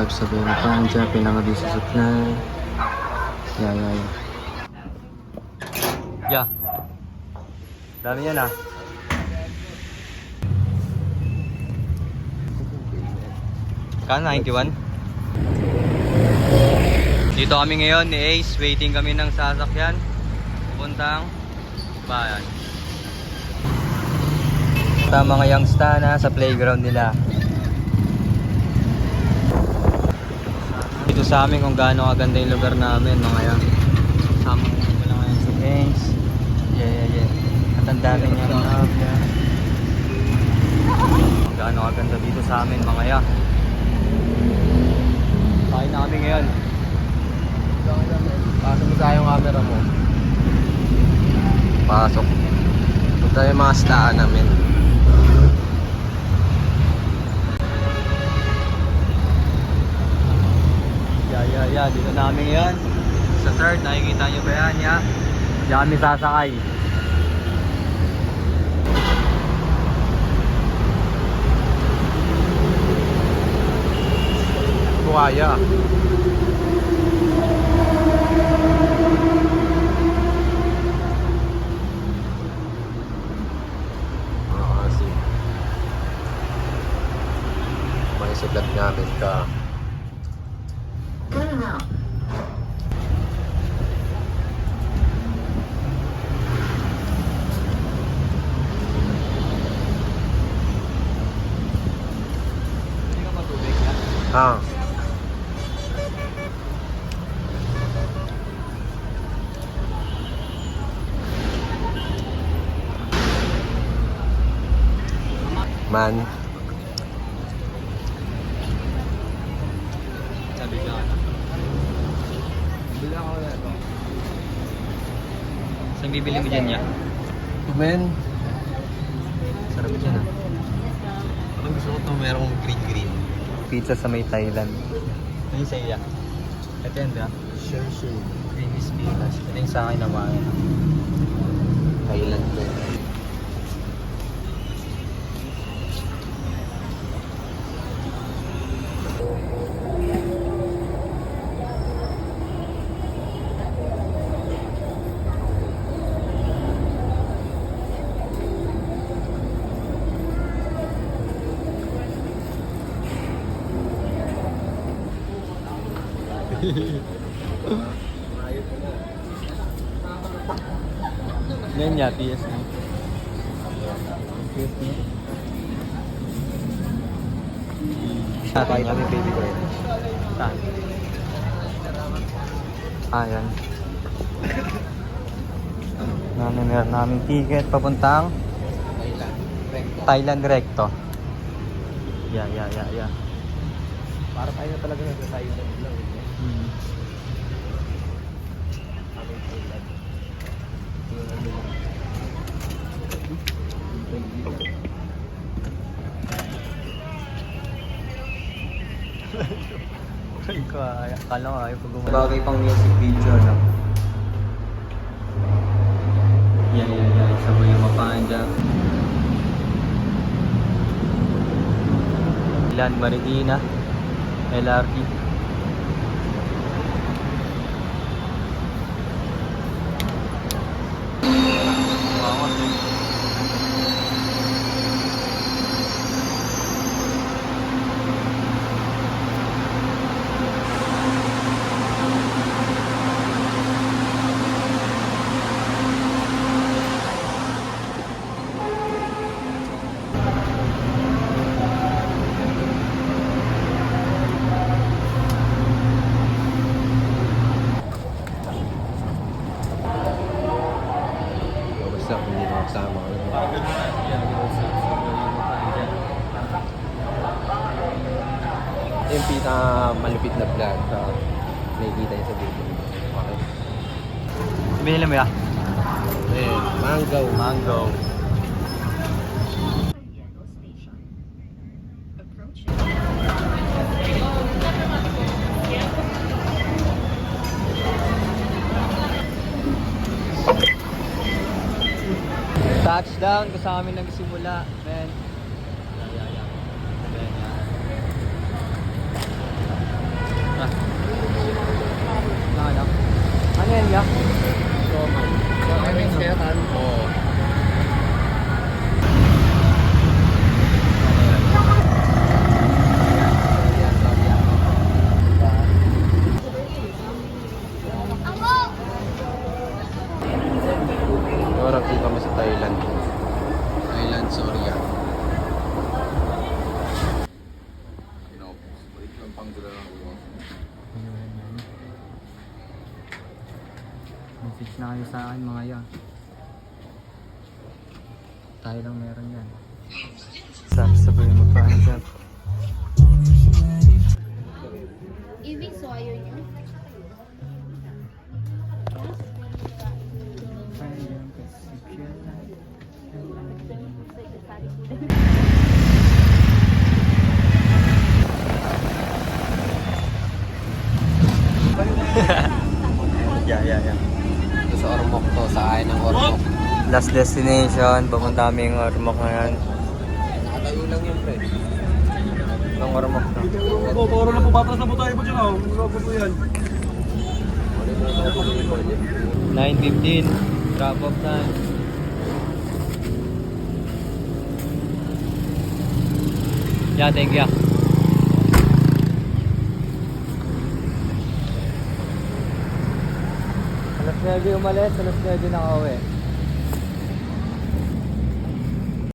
sabi na pa dyan, pinangadisisip na. Yeah. Dami yan ah. Kano, 91? Dito kami ngayon ni Ace, waiting kami ng sasakyan. Puntang bayan. Tama nga youngsta na sa playground nila. Dito sa amin kung gaano kaganda yung lugar namin mga yan. Sama ko lang ngayon si Ace. Yeah. At ang dami niya mga yan. Kung gaano kaganda dito sa amin mga yan. Kain na kami ngayon. Pasok mo sa yung camera mo. Pasok. Punta yung mga staan namin. Yeah. Dito namin ngayon. Sa third, nakikita nyo ba yan? Yeah. Diyan kami sasakay. Buhaya. May sugat namin ka. Hindi ka matubig yan? Ah. Man. Sabi ka na. Bili ako na ito. Saan bibili mo dyan niya? Men. Sarap dyan ah. Ang gusto ko ito merong green. Pizza sa may Thailand. Ano yung sa iya? Ito yan ba? Sure. Creamy spinach. Ito yung sa akin naman. Thailand ko. Yan niya, PS na. Kain kami baby ko. Saan? Yan. Meron namin ticket papuntang Thailand Recto. Yeah. Para tayo na talaga nag-Thailand lang. Akala ko ayaw pag gumawa. Bagay pang music video lang. Yeah. Sabay yung mapaan dyan. Land Maridina LRT. Basta kung hindi makasama ka. Yung pinaka-malupit na vlog na nakikita niya sa video. Okay. Binili mo yan? Mango. Touchdown ko sa amin nagsimula, man. Yeah. Message na kayo sa akin mga yan. Tayo lang meron yan. Sabay mo pa ang job. Ibig so ayaw niyo? Yeah. Ito sa Ormoc to, sa akin ng Ormoc. Last destination, papunta kami yung Ormoc ngayon. Nakatayo lang yung pre. Ang Ormoc to. Puro na po patras na po tayo po dyan. Wala po yan. 9:15, drop off time. Yeah, thank you. Alas 9 umalis, alas 9 nakauwi.